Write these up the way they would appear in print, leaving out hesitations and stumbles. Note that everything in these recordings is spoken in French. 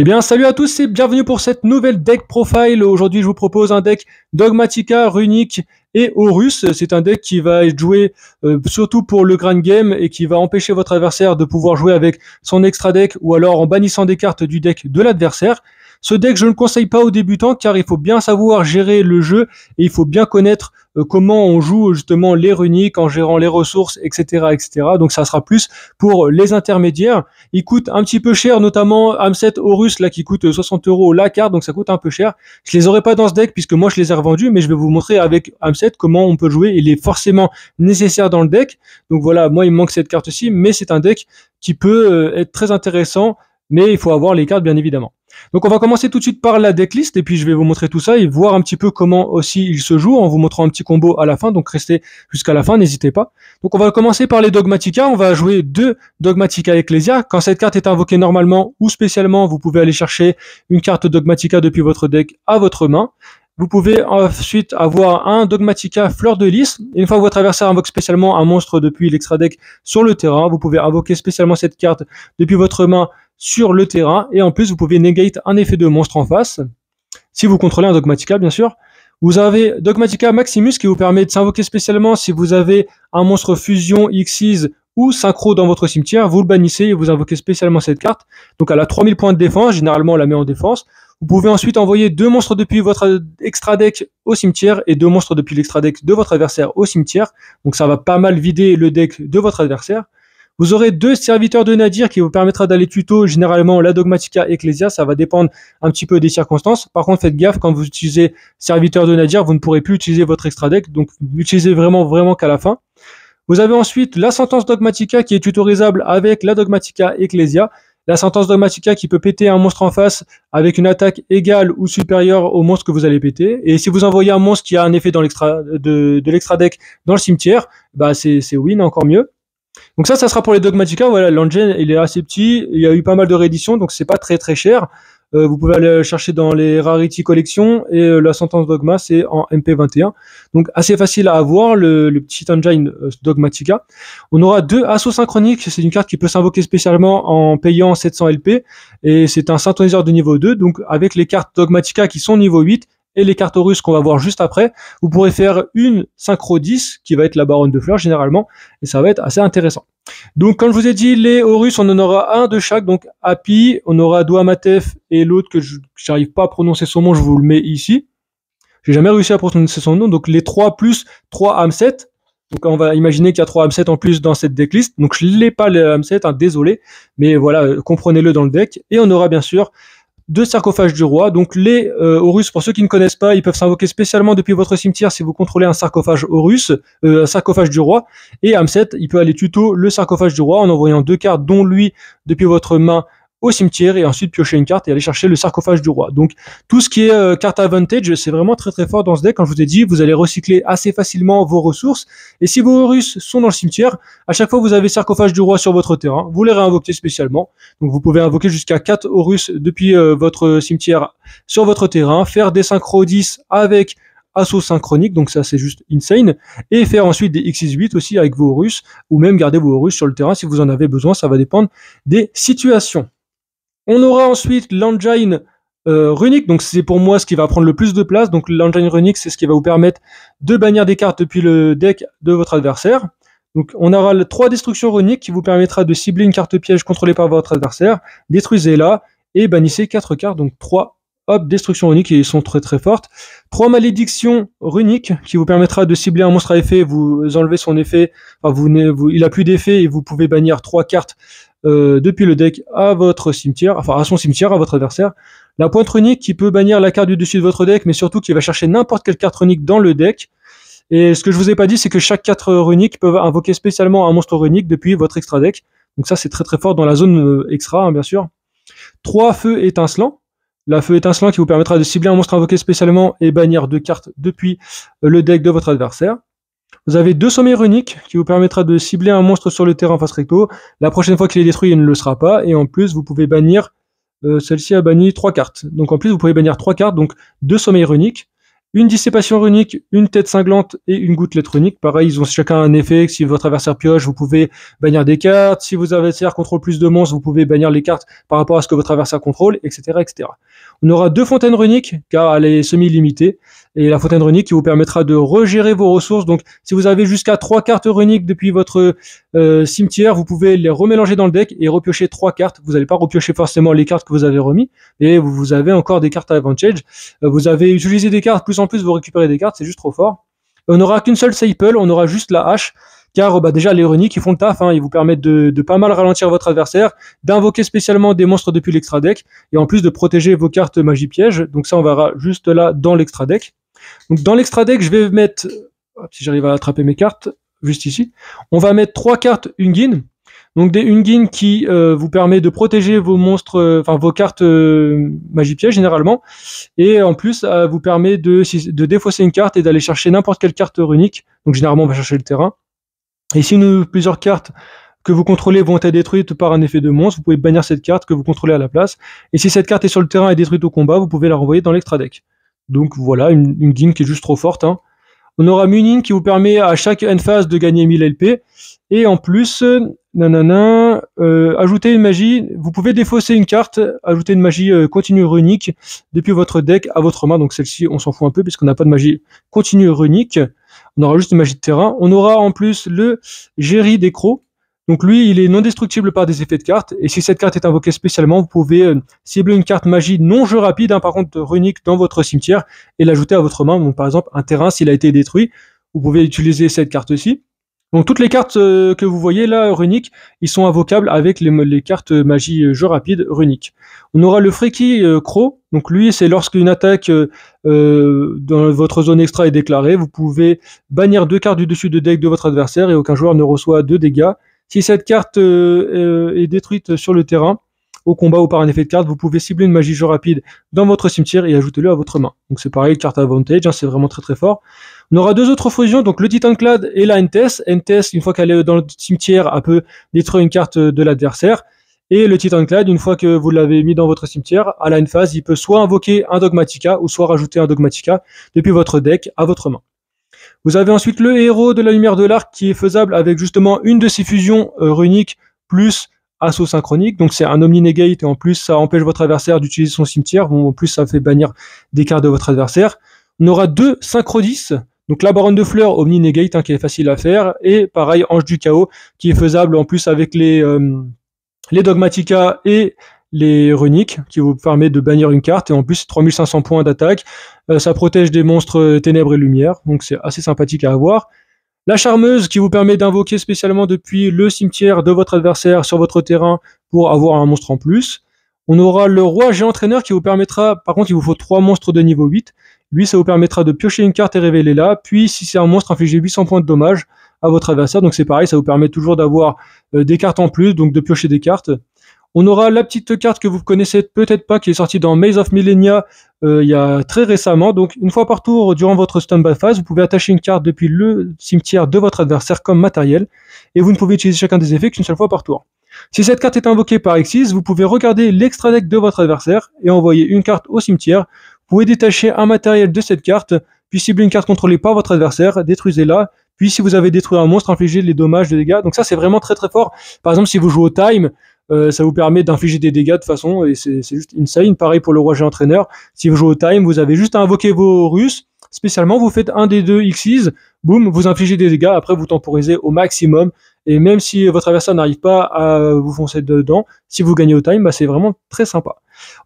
Eh bien, salut à tous et bienvenue pour cette nouvelle deck profile. Aujourd'hui, je vous propose un deck Dogmatika, Runic et Horus. C'est un deck qui va être joué surtout pour le grand game et qui va empêcher votre adversaire de pouvoir jouer avec son extra deck ou alors en bannissant des cartes du deck de l'adversaire. Ce deck, je ne le conseille pas aux débutants car il faut bien savoir gérer le jeu et il faut bien connaître comment on joue justement les runiques en gérant les ressources, etc., etc. Donc ça sera plus pour les intermédiaires. Il coûte un petit peu cher, notamment Hamset Horus là qui coûte 60 € la carte, donc ça coûte un peu cher. Je les aurais pas dans ce deck puisque moi je les ai revendus, mais je vais vous montrer avec Hamset comment on peut jouer. Il est forcément nécessaire dans le deck. Donc voilà, moi il me manque cette carte-ci, mais c'est un deck qui peut être très intéressant, mais il faut avoir les cartes bien évidemment. Donc on va commencer tout de suite par la decklist et puis je vais vous montrer tout ça et voir un petit peu comment aussi il se joue en vous montrant un petit combo à la fin, donc restez jusqu'à la fin, n'hésitez pas. Donc on va commencer par les Dogmatika, on va jouer deux Dogmatika Ecclesia. Quand cette carte est invoquée normalement ou spécialement, vous pouvez aller chercher une carte Dogmatika depuis votre deck à votre main. Vous pouvez ensuite avoir un Dogmatika Fleur de Lys. Et une fois que votre adversaire invoque spécialement un monstre depuis l'extra deck sur le terrain, vous pouvez invoquer spécialement cette carte depuis votre main sur le terrain. Et en plus, vous pouvez negate un effet de monstre en face. Si vous contrôlez un Dogmatika, bien sûr. Vous avez Dogmatika Maximus qui vous permet de s'invoquer spécialement si vous avez un monstre fusion, Xyz ou synchro dans votre cimetière. Vous le bannissez et vous invoquez spécialement cette carte. Donc elle a 3000 points de défense. Généralement, on la met en défense. Vous pouvez ensuite envoyer deux monstres depuis votre extra deck au cimetière et deux monstres depuis l'extra deck de votre adversaire au cimetière. Donc ça va pas mal vider le deck de votre adversaire. Vous aurez deux serviteurs de Nadir qui vous permettra d'aller tuto généralement la Dogmatika Ecclesia. Ça va dépendre un petit peu des circonstances. Par contre, faites gaffe, quand vous utilisez serviteur de Nadir, vous ne pourrez plus utiliser votre extra deck. Donc utilisez vraiment qu'à la fin. Vous avez ensuite la sentence Dogmatika qui est tutorisable avec la Dogmatika Ecclesia. La sentence Dogmatika qui peut péter un monstre en face avec une attaque égale ou supérieure au monstre que vous allez péter. Et si vous envoyez un monstre qui a un effet dans de l'extra deck dans le cimetière, bah c'est win, encore mieux. Donc ça sera pour les Dogmatika. Voilà, l'engine il est assez petit, il y a eu pas mal de rééditions, donc c'est pas très cher. Vous pouvez aller le chercher dans les Rarity Collection et la sentence Dogma c'est en MP21. Donc assez facile à avoir le petit engine Dogmatika. On aura deux assauts synchroniques, c'est une carte qui peut s'invoquer spécialement en payant 700 LP et c'est un synthoniseur de niveau 2. Donc avec les cartes Dogmatika qui sont niveau 8 et les cartes Horus qu'on va voir juste après, vous pourrez faire une synchro 10 qui va être la baronne de fleurs généralement et ça va être assez intéressant. Donc comme je vous ai dit, les Horus on en aura un de chaque, donc Happy, on aura Douamatef et l'autre que j'arrive pas à prononcer son nom, je vous le mets ici. J'ai jamais réussi à prononcer son nom, donc les 3 plus 3 Hamset. Donc on va imaginer qu'il y a 3 Hamset en plus dans cette decklist, donc je l'ai pas les Hamset, hein, désolé, mais voilà, comprenez-le dans le deck. Et on aura bien sûr deux sarcophages du roi. Donc les Horus, pour ceux qui ne connaissent pas, ils peuvent s'invoquer spécialement depuis votre cimetière si vous contrôlez un sarcophage Horus, un sarcophage du roi. Et Hamset, il peut aller tuto le sarcophage du roi en envoyant deux cartes, dont lui, depuis votre main au cimetière et ensuite piocher une carte et aller chercher le sarcophage du roi. Donc tout ce qui est carte advantage, c'est vraiment très fort dans ce deck. Quand je vous ai dit, vous allez recycler assez facilement vos ressources. Et si vos Horus sont dans le cimetière, à chaque fois vous avez sarcophage du roi sur votre terrain, vous les réinvoquez spécialement. Donc vous pouvez invoquer jusqu'à 4 Horus depuis votre cimetière sur votre terrain, faire des synchro 10 avec assaut synchronique, donc ça c'est juste insane, et faire ensuite des X8 aussi avec vos Horus, ou même garder vos Horus sur le terrain si vous en avez besoin, ça va dépendre des situations. On aura ensuite l'engine Runic, donc c'est pour moi ce qui va prendre le plus de place. Donc l'engine Runic, c'est ce qui va vous permettre de bannir des cartes depuis le deck de votre adversaire. Donc on aura 3 destructions Runic qui vous permettra de cibler une carte piège contrôlée par votre adversaire, détruisez-la et bannissez 4 cartes, donc 3 destructions Runic qui sont très fortes. 3 malédictions Runic qui vous permettra de cibler un monstre à effet, vous enlevez son effet, enfin il a plus d'effet et vous pouvez bannir 3 cartes depuis le deck à votre cimetière, enfin à son cimetière, à votre adversaire. La pointe Runic qui peut bannir la carte du dessus de votre deck, mais surtout qui va chercher n'importe quelle carte Runic dans le deck. Et ce que je vous ai pas dit, c'est que chaque 4 Runic peuvent invoquer spécialement un monstre Runic depuis votre extra deck. Donc ça c'est très fort dans la zone extra, hein, bien sûr. 3 feux étincelants. La feu étincelant qui vous permettra de cibler un monstre invoqué spécialement et bannir 2 cartes depuis le deck de votre adversaire. Vous avez 2 sommets Runic qui vous permettra de cibler un monstre sur le terrain face recto. La prochaine fois qu'il est détruit, il ne le sera pas. Et en plus, vous pouvez bannir, celle-ci a banni 3 cartes. Donc en plus, vous pouvez bannir 3 cartes, donc 2 sommets Runic. une dissipation runique, une tête cinglante et une gouttelette runique. Pareil, ils ont chacun un effet. Si votre adversaire pioche, vous pouvez bannir des cartes. Si votre adversaire contrôle plus de monstres, vous pouvez bannir les cartes par rapport à ce que votre adversaire contrôle, etc., etc. On aura 2 fontaines runiques, car elle est semi-limitée. Et la fontaine runique qui vous permettra de regérer vos ressources. Donc, si vous avez jusqu'à 3 cartes runiques depuis votre cimetière, vous pouvez les remélanger dans le deck et repiocher 3 cartes. Vous n'allez pas repiocher forcément les cartes que vous avez remis, et vous avez encore des cartes à advantage. Vous avez utilisé des cartes, plus en plus vous récupérez des cartes, c'est juste trop fort. On n'aura qu'une seule staple, on aura juste la hache, car déjà les runiques ils font le taf, ils vous permettent de pas mal ralentir votre adversaire, d'invoquer spécialement des monstres depuis l'extra deck, et en plus de protéger vos cartes magie piège. Donc ça on verra juste là dans l'extra deck. Donc dans l'extra deck je vais mettre, si j'arrive à attraper mes cartes, juste ici, on va mettre 3 cartes Ungin. Donc des Ungin qui vous permet de protéger vos monstres, vos cartes magie piège généralement, et en plus vous permet de défausser une carte et d'aller chercher n'importe quelle carte runique. Donc généralement on va chercher le terrain. Et si plusieurs cartes que vous contrôlez vont être détruites par un effet de monstre, vous pouvez bannir cette carte que vous contrôlez à la place. Et si cette carte est sur le terrain et détruite au combat, vous pouvez la renvoyer dans l'extra deck. Donc voilà, une Ungin qui est juste trop forte. On aura Munin qui vous permet à chaque end phase de gagner 1000 LP. Et en plus, ajouter une magie, vous pouvez défausser une carte, ajouter une magie continue runique depuis votre deck à votre main. Donc celle-ci, on s'en fout un peu puisqu'on n'a pas de magie continue runique. On aura juste une magie de terrain. On aura en plus le Géry des Crocs. Donc lui, il est non destructible par des effets de carte. Et si cette carte est invoquée spécialement, vous pouvez cibler une carte magie non jeu rapide, par contre runique dans votre cimetière, et l'ajouter à votre main. Donc par exemple, un terrain, s'il a été détruit, vous pouvez utiliser cette carte-ci. Donc toutes les cartes que vous voyez là, runiques, ils sont invocables avec les cartes magie jeu rapide runique. On aura le Freaky Crow. Donc lui, c'est lorsqu'une attaque dans votre zone extra est déclarée, vous pouvez bannir 2 cartes du dessus de deck de votre adversaire et aucun joueur ne reçoit 2 dégâts. Si cette carte est détruite sur le terrain, au combat ou par un effet de carte, vous pouvez cibler une magie jeu rapide dans votre cimetière et ajouter-le à votre main. Donc c'est pareil, carte advantage, c'est vraiment très très fort. On aura 2 autres fusions, donc le Titanclad et la Entes. Entes, une fois qu'elle est dans le cimetière, elle peut détruire une carte de l'adversaire. Et le Titanclad, une fois que vous l'avez mis dans votre cimetière, à la end phase, il peut soit invoquer un Dogmatika ou soit rajouter un Dogmatika depuis votre deck à votre main. Vous avez ensuite le héros de la lumière de l'arc qui est faisable avec justement une de ces fusions runiques plus assaut synchronique. Donc c'est un Omni Negate et en plus ça empêche votre adversaire d'utiliser son cimetière. Bon, en plus ça fait bannir des cartes de votre adversaire. On aura 2 Synchrodis. Donc la baronne de fleurs, Omni Negate qui est facile à faire. Et pareil, Ange du chaos qui est faisable en plus avec les Dogmatika et les runiques qui vous permet de bannir une carte et en plus 3500 points d'attaque. Ça protège des monstres ténèbres et lumière, donc c'est assez sympathique à avoir. La charmeuse qui vous permet d'invoquer spécialement depuis le cimetière de votre adversaire sur votre terrain pour avoir un monstre en plus. On aura le roi géant entraîneur qui vous permettra, par contre il vous faut 3 monstres de niveau 8. Lui ça vous permettra de piocher une carte et révéler là, puis si c'est un monstre, infliger 800 points de dommages à votre adversaire, donc c'est pareil, ça vous permet toujours d'avoir des cartes en plus, donc de piocher des cartes. On aura la petite carte que vous connaissez peut-être pas, qui est sortie dans Maze of Millennia il y a très récemment. Donc une fois par tour, durant votre stand-by phase, vous pouvez attacher une carte depuis le cimetière de votre adversaire comme matériel, et vous ne pouvez utiliser chacun des effets qu'une seule fois par tour. Si cette carte est invoquée par Xyz, vous pouvez regarder l'extra deck de votre adversaire et envoyer une carte au cimetière. Vous pouvez détacher un matériel de cette carte, puis cibler une carte contrôlée par votre adversaire, détruisez-la, puis si vous avez détruit un monstre, infligez les dommages, les dégâts. Donc ça c'est vraiment très très fort. Par exemple si vous jouez au time, ça vous permet d'infliger des dégâts de façon, et c'est juste insane. Pareil pour le roi géant entraîneur, si vous jouez au time, vous avez juste à invoquer vos Russes, spécialement vous faites un des 2 Xyz, boum, vous infligez des dégâts, après vous temporisez au maximum, et même si votre adversaire n'arrive pas à vous foncer dedans, si vous gagnez au time, c'est vraiment très sympa.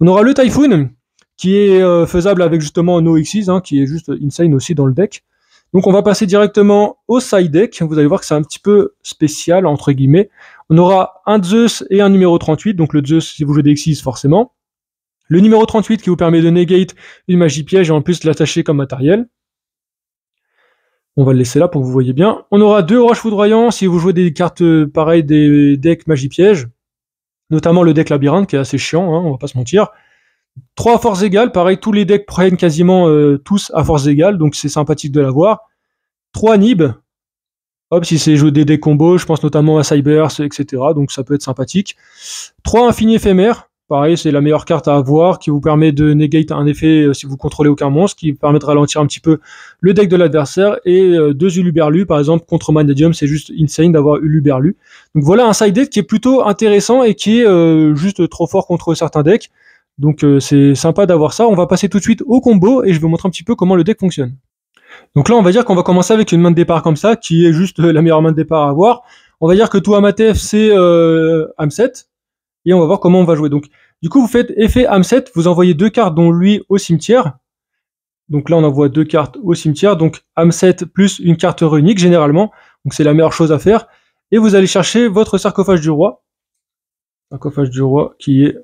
On aura le Typhoon, qui est faisable avec justement no Xyz, qui est juste insane aussi dans le deck. Donc on va passer directement au side deck, vous allez voir que c'est un petit peu spécial, entre guillemets. On aura un Zeus et un numéro 38, donc le Zeus si vous jouez des Xyz forcément. Le numéro 38 qui vous permet de negate une magie piège et en plus l'attacher comme matériel. On va le laisser là pour que vous voyez bien. On aura 2 orages foudroyants si vous jouez des cartes pareilles des decks magie piège, notamment le deck labyrinthe qui est assez chiant, on va pas se mentir. 3 à force égale, pareil, tous les decks prennent quasiment tous à force égale, donc c'est sympathique de l'avoir. 3 Nib, hop, si c'est jouer des decks combos, je pense notamment à Cybers, etc., donc ça peut être sympathique. 3 infini éphémères, Pareil, c'est la meilleure carte à avoir, qui vous permet de negate un effet si vous contrôlez aucun monstre, qui permet de ralentir un petit peu le deck de l'adversaire, et 2 Uluberlu, par exemple, contre Mannadium, c'est juste insane d'avoir Uluberlu. Donc voilà un side deck qui est plutôt intéressant et qui est juste trop fort contre certains decks. Donc c'est sympa d'avoir ça. On va passer tout de suite au combo, et je vais vous montrer un petit peu comment le deck fonctionne. Donc là, on va dire qu'on va commencer avec une main de départ comme ça, qui est juste la meilleure main de départ à avoir. On va dire que tout Amatef, c'est Hamset, et on va voir comment on va jouer. Donc, du coup, vous faites effet Hamset, vous envoyez 2 cartes, dont lui, au cimetière. Donc là, on envoie 2 cartes au cimetière, donc Hamset plus une carte runique, généralement. Donc c'est la meilleure chose à faire. Et vous allez chercher votre sarcophage du roi. Sarcophage du roi qui est...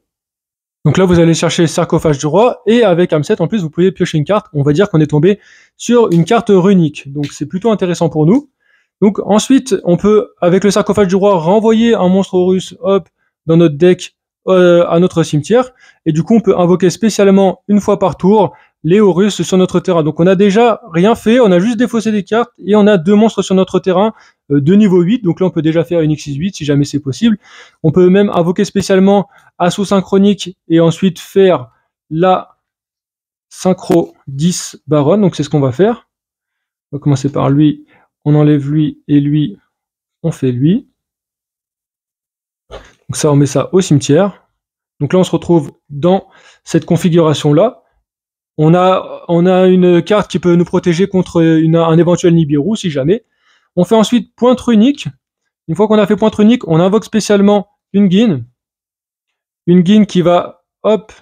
Donc là, vous allez chercher le sarcophage du roi, et avec Hamset, en plus, vous pouvez piocher une carte. On va dire qu'on est tombé sur une carte runique. Donc c'est plutôt intéressant pour nous. Donc ensuite, on peut, avec le sarcophage du roi, renvoyer un monstre Horus, hop, dans notre deck, à notre cimetière. Et du coup, on peut invoquer spécialement une fois par tour les Horus sur notre terrain. Donc on a déjà rien fait, on a juste défaussé des cartes, et on a 2 monstres sur notre terrain de niveau 8. Donc là, on peut déjà faire une X6-8 si jamais c'est possible. On peut même invoquer spécialement Assaut Synchronique, et ensuite faire la Synchro 10 Baronne. Donc c'est ce qu'on va faire. On va commencer par lui. On enlève lui, et lui, on fait lui. Donc ça, on met ça au cimetière. Donc là, on se retrouve dans cette configuration-là. On a une carte qui peut nous protéger contre un éventuel Nibiru, si jamais. On fait ensuite pointe runique. Une fois qu'on a fait pointe runique, on invoque spécialement une Guine. Une Guine qui va, hop,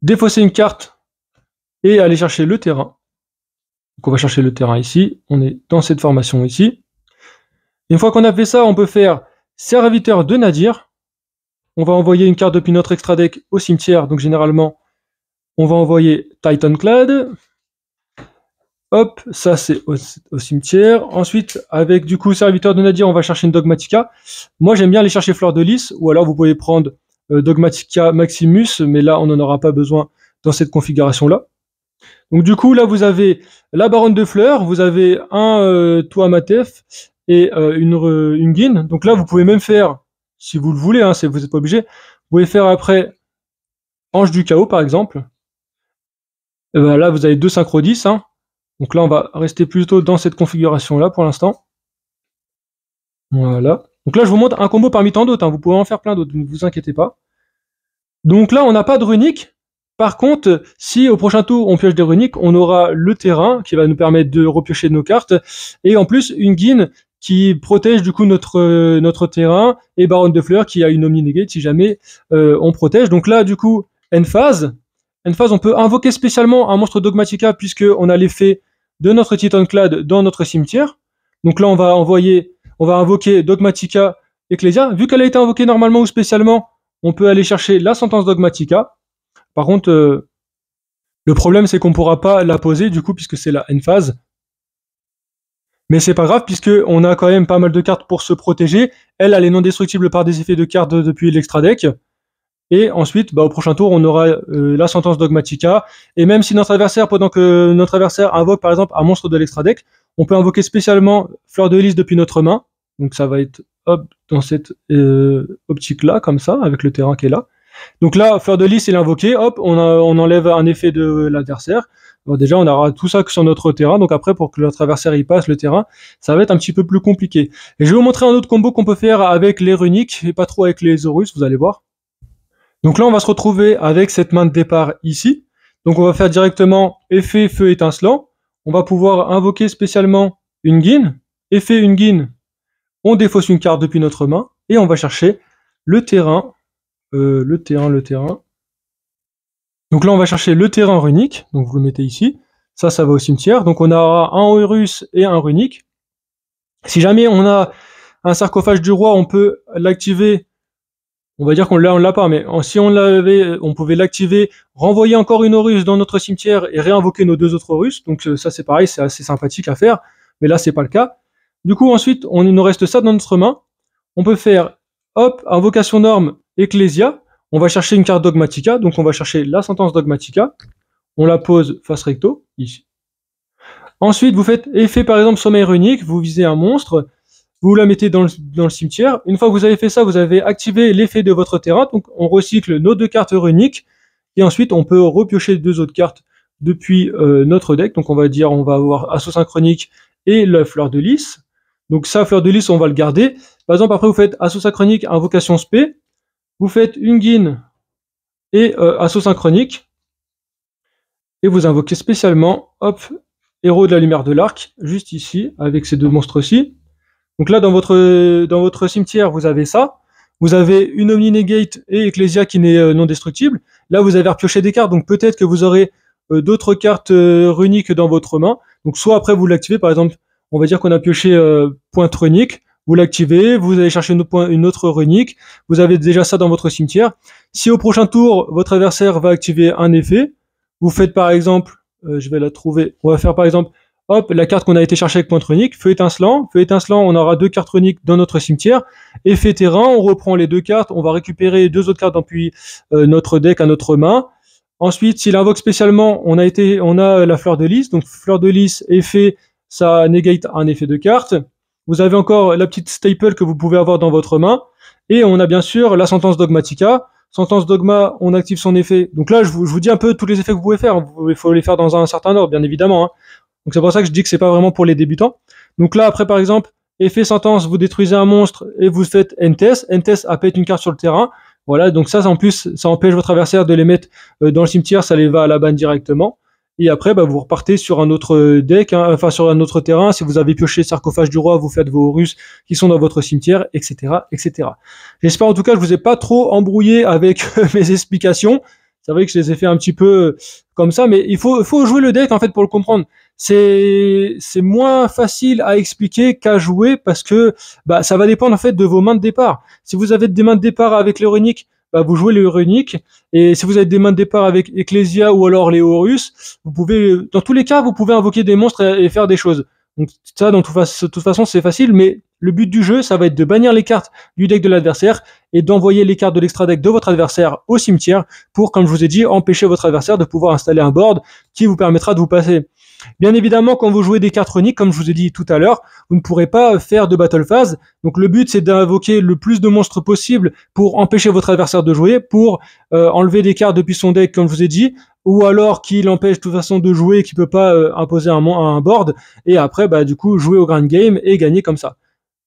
défausser une carte et aller chercher le terrain. Donc on va chercher le terrain ici. On est dans cette formation ici. Une fois qu'on a fait ça, on peut faire serviteur de Nadir. On va envoyer une carte depuis notre extra deck au cimetière. Donc généralement, on va envoyer Titanclad. Hop, ça c'est au cimetière. Ensuite, avec du coup serviteur de Nadir, on va chercher une Dogmatica. Moi j'aime bien aller chercher Fleur de Lys, ou alors vous pouvez prendre Dogmatica Maximus, mais là on n'en aura pas besoin dans cette configuration-là. Donc du coup là vous avez la Baronne de Fleurs, vous avez un Tuamatef et une Guine. Donc là vous pouvez même faire, si vous le voulez, hein, vous n'êtes pas obligé, vous pouvez faire après Ange du Chaos par exemple. Et ben là vous avez 2 Synchro 10, hein. Donc là, on va rester plutôt dans cette configuration-là pour l'instant. Voilà. Donc là, je vous montre un combo parmi tant d'autres, hein. Vous pouvez en faire plein d'autres, ne vous inquiétez pas. Donc là, on n'a pas de runique. Par contre, si au prochain tour, on pioche des runiques, on aura le terrain qui va nous permettre de repiocher nos cartes. Et en plus, une Guine qui protège du coup notre terrain. Et Baronne de Fleurs qui a une Omni-Negate si jamais on protège. Donc là, du coup, End-Phase. End-Phase, on peut invoquer spécialement un monstre Dogmatica puisqu'on a l'effet de notre Titanclad dans notre cimetière. Donc là, on va invoquer Dogmatica Ecclesia. Vu qu'elle a été invoquée normalement ou spécialement, on peut aller chercher la sentence Dogmatica. Par contre, le problème, c'est qu'on ne pourra pas la poser, du coup, puisque c'est la End-Phase. Mais c'est pas grave, puisqu'on a quand même pas mal de cartes pour se protéger. Elle est non destructible par des effets de cartes depuis l'extra deck. Et ensuite, au prochain tour, on aura la sentence Dogmatica. Et même si pendant que notre adversaire invoque par exemple un monstre de l'extra deck, on peut invoquer spécialement Fleur de Lys depuis notre main. Donc ça va être hop dans cette optique-là, comme ça, avec le terrain qui est là. Donc là, Fleur de Lys est invoqué, hop, on enlève un effet de l'adversaire. Déjà, on aura tout ça que sur notre terrain. Donc après, pour que notre adversaire y passe le terrain, ça va être un petit peu plus compliqué. Et je vais vous montrer un autre combo qu'on peut faire avec les runiques, et pas trop avec les Horus, vous allez voir. Donc là, on va se retrouver avec cette main de départ ici. Donc on va faire directement effet feu étincelant. On va pouvoir invoquer spécialement une Guine. Effet une Guine, on défausse une carte depuis notre main. Et on va chercher le terrain. Le terrain. Donc là, on va chercher le terrain runique. Donc vous le mettez ici. Ça va au cimetière. Donc on aura un Horus et un runique. Si jamais on a un sarcophage du roi, on peut l'activer. On va dire qu'on l'a pas, mais si on l'avait, on pouvait l'activer, renvoyer encore une Horus dans notre cimetière et réinvoquer nos 2 autres Horus. Donc ça c'est pareil, c'est assez sympathique à faire, mais là c'est pas le cas. Du coup ensuite, il nous reste ça dans notre main. On peut faire, hop, invocation norme Ecclesia. On va chercher une carte Dogmatica, donc on va chercher la sentence Dogmatica. On la pose face recto, ici. Ensuite, vous faites effet par exemple sommeil runique, vous visez un monstre. vous la mettez dans le cimetière. Une fois que vous avez fait ça, vous avez activé l'effet de votre terrain, donc on recycle nos 2 cartes runiques, et ensuite on peut repiocher 2 autres cartes depuis notre deck. Donc on va dire, on va avoir Assaut Synchronique et la Fleur de Lys. Donc ça, Fleur de Lys, on va le garder. Par exemple, après vous faites Assaut Synchronique, Invocation Spé, vous faites Ungin et Assaut Synchronique, et vous invoquez spécialement, hop, Héros de la Lumière de l'Arc, juste ici, avec ces 2 monstres-ci. Donc là, dans votre cimetière, vous avez ça. Vous avez une Omni Negate et Ecclesia qui n'est non destructible. Là, vous avez repioché des cartes, donc peut-être que vous aurez d'autres cartes runiques dans votre main. Donc soit après vous l'activez, par exemple, on va dire qu'on a pioché pointe runique, vous l'activez, vous allez chercher une autre runique, vous avez déjà ça dans votre cimetière. Si au prochain tour, votre adversaire va activer un effet, vous faites par exemple, je vais la trouver, on va faire par exemple, hop, la carte qu'on a été chercher avec pointe runique, feu étincelant, on aura 2 cartes runiques dans notre cimetière, effet terrain, on reprend les 2 cartes, on va récupérer 2 autres cartes depuis notre deck à notre main. Ensuite, s'il invoque spécialement, on a la Fleur de Lys, donc Fleur de Lys, effet, ça négate un effet de carte. Vous avez encore la petite staple que vous pouvez avoir dans votre main, et on a bien sûr la Sentence Dogmatica. Sentence Dogma, on active son effet. Donc là, je vous dis un peu tous les effets que vous pouvez faire. Il faut les faire dans un certain ordre, bien évidemment, hein. Donc c'est pour ça que je dis que c'est pas vraiment pour les débutants. Donc là, après, par exemple, effet sentence, vous détruisez un monstre et vous faites Entes. Entes appelle une carte sur le terrain. Voilà, donc ça, en plus, ça empêche votre adversaire de les mettre dans le cimetière, ça les va à la banne directement. Et après, bah, vous repartez sur un autre deck, hein, enfin sur un autre terrain. Si vous avez pioché Sarcophage du Roi, vous faites vos Horus qui sont dans votre cimetière, etc., etc. J'espère en tout cas que je vous ai pas trop embrouillé avec mes explications. C'est vrai que je les ai fait un petit peu comme ça, mais il faut jouer le deck en fait pour le comprendre. C'est moins facile à expliquer qu'à jouer parce que bah ça va dépendre en fait de vos mains de départ. Si vous avez des mains de départ avec les runiques, bah vous jouez les runiques, et si vous avez des mains de départ avec Ecclesia ou alors les Horus, vous pouvez, dans tous les cas, vous pouvez invoquer des monstres et faire des choses. Donc ça, de toute façon, c'est facile, mais le but du jeu, ça va être de bannir les cartes du deck de l'adversaire et d'envoyer les cartes de l'extra deck de votre adversaire au cimetière pour, comme je vous ai dit, empêcher votre adversaire de pouvoir installer un board qui vous permettra de vous passer. Bien évidemment, quand vous jouez des cartes runiques, comme je vous ai dit tout à l'heure, vous ne pourrez pas faire de battle phase. Donc le but, c'est d'invoquer le plus de monstres possible pour empêcher votre adversaire de jouer, pour enlever des cartes depuis son deck, comme je vous ai dit, ou alors qu'il empêche de toute façon de jouer, qu'il peut pas imposer un board, et après, bah du coup, jouer au grand game et gagner comme ça.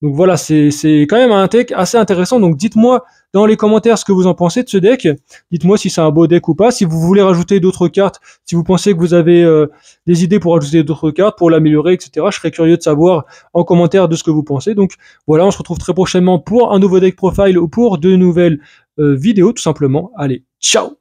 Donc voilà, c'est quand même un deck assez intéressant. Donc dites-moi dans les commentaires ce que vous en pensez de ce deck. Dites-moi si c'est un beau deck ou pas. Si vous voulez rajouter d'autres cartes, si vous pensez que vous avez des idées pour rajouter d'autres cartes, pour l'améliorer, etc. Je serais curieux de savoir en commentaire de ce que vous pensez. Donc voilà, on se retrouve très prochainement pour un nouveau deck profile ou pour de nouvelles vidéos tout simplement. Allez, ciao!